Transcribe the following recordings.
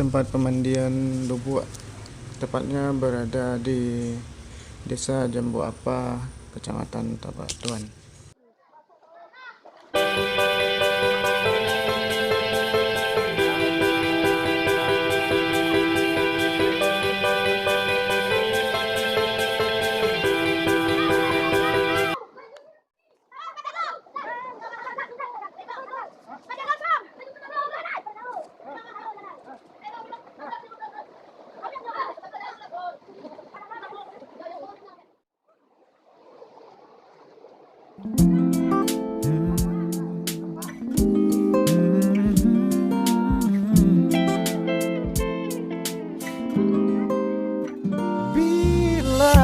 tempat pemandian Lubuk, tepatnya berada di Desa Jambu Apa, Kecamatan Tabatuan. Bila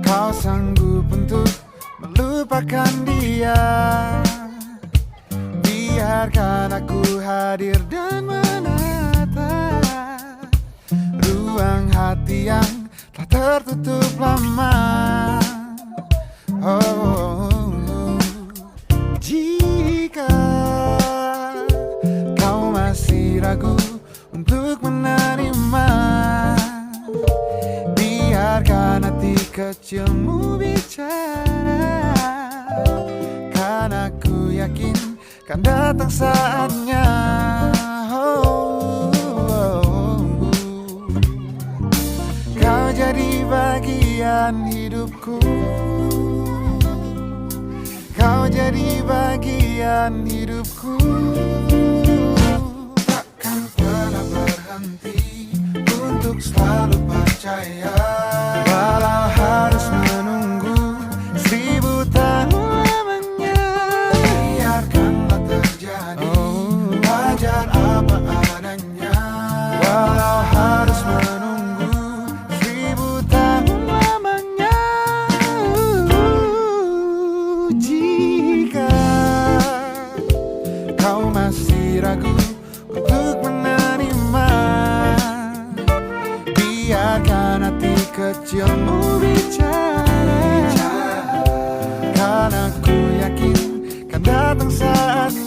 kau sanggup untuk melupakan dia, biarkan aku hadir dan menatap ruang hati yang telah tertutup lama. Jika kau masih ragu untuk menerima, biarkan hati kecilmu bicara, karena aku yakin kan datang saatnya. Kau jadi bagian hidupku, kau jadi bagian hidupku. Takkan pernah berhenti untuk selalu percaya, walau harus menunggu 1000 tahun lamanya. Biarkanlah terjadi, wajar apa adanya, walau harus menunggu 1000 tahun lamanya. Jika kau masih ragu untuk menerima, biarkan hati kecilmu bicara, karena aku yakin kan datang saatnya.